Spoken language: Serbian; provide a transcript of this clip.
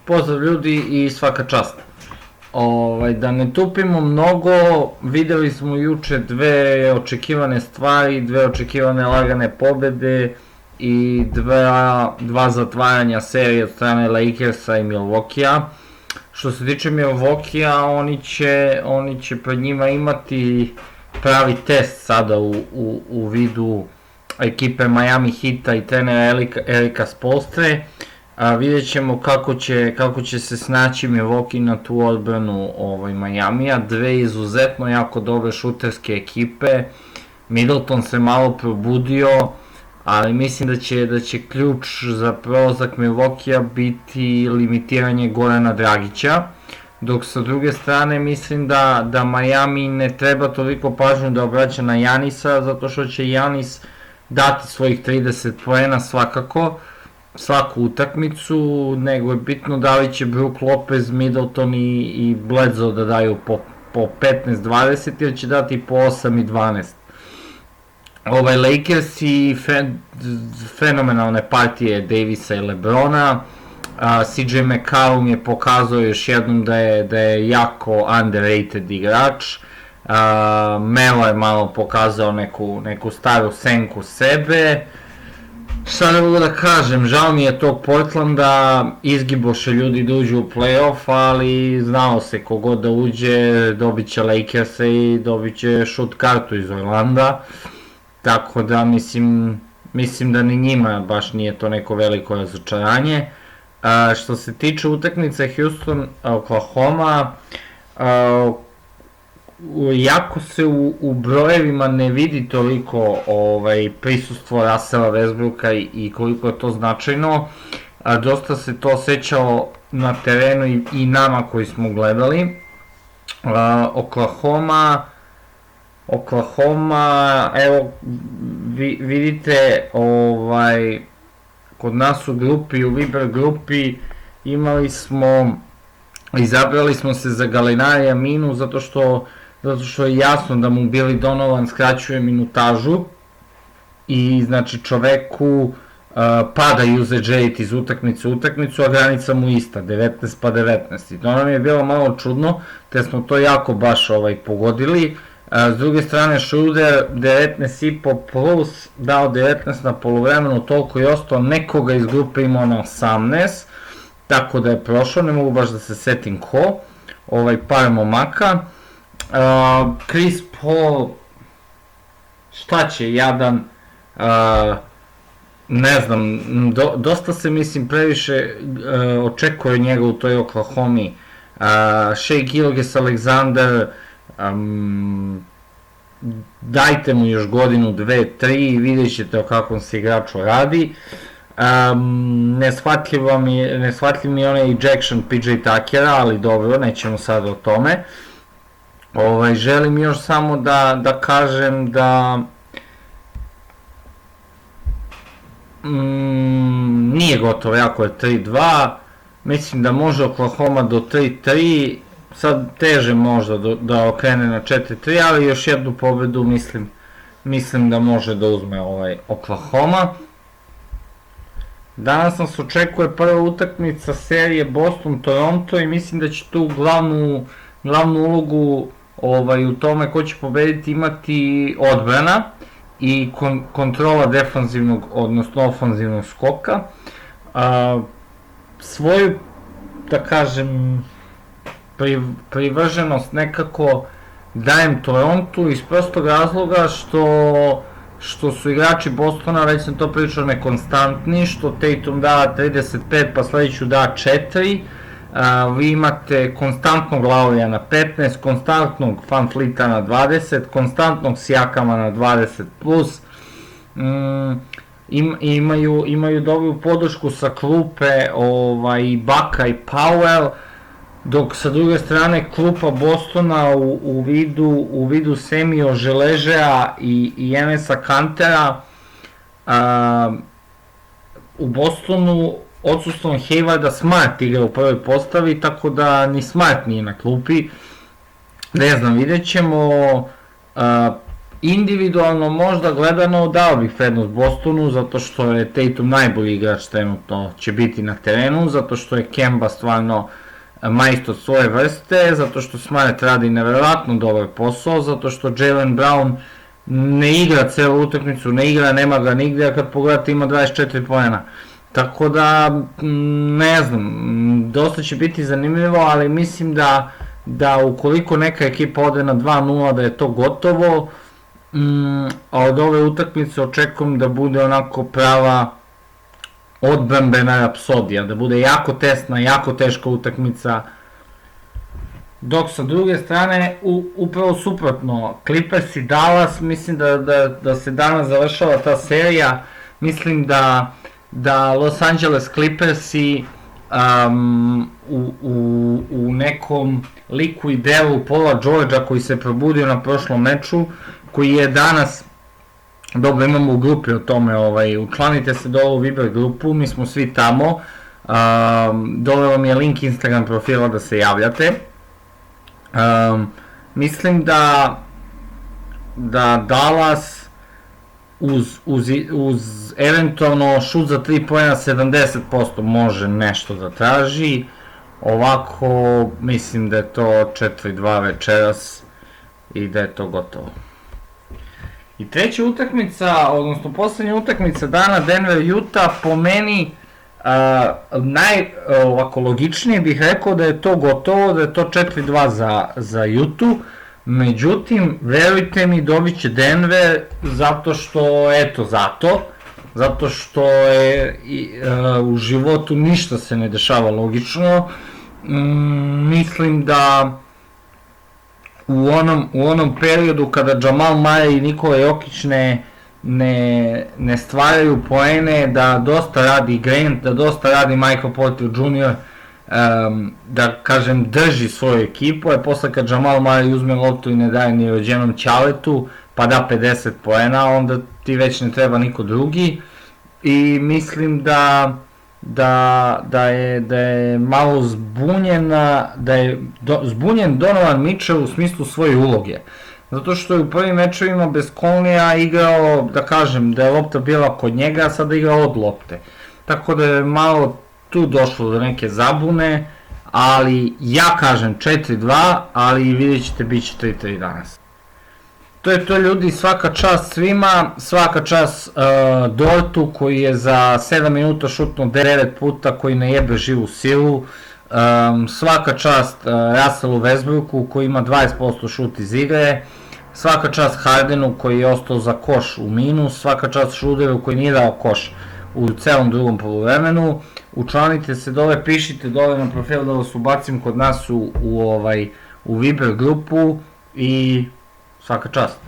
Pozdrav ljudi i svaka čast. Da ne tupimo mnogo, videli smo juče dve očekivane stvari, dve očekivane lagane pobede i dva zatvaranja serije od strane Lakersa i Milwaukeea. Što se tiče Milwaukeea, oni će pred njima imati pravi test sada u vidu ekipe Miami Heata i trenera Erika Spoelstre. Vidjet ćemo kako će se snaći Milwaukee na tu odbranu Majamija. Dve izuzetno jako dobre šuterske ekipe. Middleton se malo probudio, ali mislim da će ključ za prolazak Milwaukeea biti limitiranje Gorana Dragića. Dok sa druge strane mislim da Miami ne treba toliko pažnju da obraća na Janisa, zato što će Janis dati svojih 30 poena svakako, svaku utakmicu, nego je bitno da li će Brook Lopez, Middleton i Bledsoe da daju po 15-20 ili će dati po 8 i 12. Lakers i fenomenalne partije Davisa i Lebrona. CJ McCollum je pokazao još jednom da je jako underrated igrač. Melo je malo pokazao neku staru senku sebe. Šta ne mogu da kažem, žao mi je tog Portlanda, izgiboše ljudi da uđu u playoff, ali znao se kogod da uđe, dobit će Lakersa i dobit će šut kartu iz Orlanda. Tako da mislim da ni njima baš nije to neko veliko razočaranje. Što se tiče utakmice Houston-Oklahoma, jako se u brojevima ne vidi toliko prisustvo Russella Westbrooka i koliko je to značajno. Dosta se to osjećalo na terenu i nama koji smo gledali. Oklahoma, evo vidite, kod nas u grupi, u Viber grupi, izabrali smo se za Gallinarija Minu zato što je jasno da mu Billy Donovan skraćuje minutažu i znači čoveku pada usage rate iz utakmice u utakmicu, a granica mu ista, 19 pa 19. I to nam je bilo malo čudno, te smo to jako baš pogodili. S druge strane Schroeder 19,5 plus, dao 19 na poluvremenu, toliko je ostao, nekoga iz grupe imao na 18, tako da je prošao, ne mogu baš da se setim ko, par momaka. Chris Paul, šta će, jadan, ne znam, dosta se previše očekuje njega u toj Oklahomi. Shai Gilgeous-Alexander, dajte mu još godinu, 2, 3 i vidjet ćete o kakvom se igraču radi. Neshvatljiv mi je onaj ejection PJ Tuckera, ali dobro, nećemo sad o tome. Želim još samo da kažem da nije gotovo, jako je 3-2, mislim da može Oklahoma do 3-3, sad teže možda da okrene na 4-3, ali još jednu pobedu mislim da može da uzme Oklahoma. Danas nas očekuje prva utakmica serije Boston-Toronto i mislim da će tu glavnu ulogu u tome ko će pobediti imati odbrana i kontrola defanzivnog, odnosno ofanzivnog skoka. Svoju, da kažem, privrženost nekako dajem Torontu iz prostog razloga što su igrači Bostona, već sam to pričao, nekonstantni, što Tatum da 35 pa sledeću da 4, vi imate konstantnog Laurija na 15, konstantnog Fanflita na 20, konstantnog Sijakama na 20 plus, imaju dobru podršku sa klupe Baka i Powell, dok sa druge strane klupa Bostona u vidu Semio Želežea i Enesa Kantera, u Bostonu odsustvom Haywarda Smart igra u prvoj postavi, tako da ni Smart nije na klupi. Ne znam, vidjet ćemo. individualno možda gledano dao bih prednost Bostonu, zato što je Tatum najbolji igrač trenutno će biti na terenu, zato što je Kemba stvarno majstor svoje vrste, zato što Smart radi nevjerojatno dobar posao, zato što Jaylen Brown ne igra celu utakmicu, ne igra, nema ga nigdje, a kad pogledate ima 24 poena. Tako da, ne znam, dosta će biti zanimljivo, ali mislim da ukoliko neka ekipa ode na 2-0 da je to gotovo, a od ove utakmice očekujem da bude onako prava odbrambena rapsodija, da bude jako tesna, jako teška utakmica, dok sa druge strane upravo suprotno, Clippers i Dallas, mislim da se danas završava ta serija, mislim da Los Angeles Clippersi u nekom liku i delu Paula Georgea koji se probudio na prošlom meču, koji je danas, dobro imamo u grupi o tome, učlanite se dole u Viber grupu, mi smo svi tamo, dole vam je link Instagram profila da se javljate. Mislim da Dallas uz eventualno šut za 3 poena 70% može nešto da traži, ovako mislim da je to 4-2 večeras i da je to gotovo. I treća utakmica, odnosno poslednja utakmica dana, Denver-Utah, po meni ovako logičnije bih rekao da je to gotovo, da je to 4-2 za Utah, međutim, verujte mi, dobit će Denver zato što je u životu ništa se ne dešava logično. Mislim da u onom periodu kada Jamal Murray i Nikola Jokić ne stvaraju poene, da dosta radi Grant, da dosta radi Michael Porter Jr., da kažem drži svoju ekipu, a posle kad Jamal Murray uzme loptu i ne daje ni rođenom ćaletu, pa da 50 poena, onda ti već ne treba niko drugi, i mislim da je malo zbunjen Donovan Mitchell u smislu svoje uloge. Zato što je u prvim mečevima bez Conleya igrao, da kažem, da je lopta bila kod njega, a sada igra od lopte. Tako da je malo tu došlo do neke zabune, ali ja kažem 4-2, ali vidjet ćete, bit će 3-3 danas. To je to, ljudi, svaka čast svima, svaka čast Dortu koji je za 7 minuta šutnuo 9 puta, koji ne jebe živu silu, svaka čast Russellu Westbrooku koji ima 20% šut iz igre, svaka čast Hardenu koji je ostao za koš u minus, svaka čast Schroederu koji nije dao koš u celom drugom poluvremenu. Učlanite se dole, pišite dole na profil da vas ubacim kod nas u Viber grupu i svaka čast.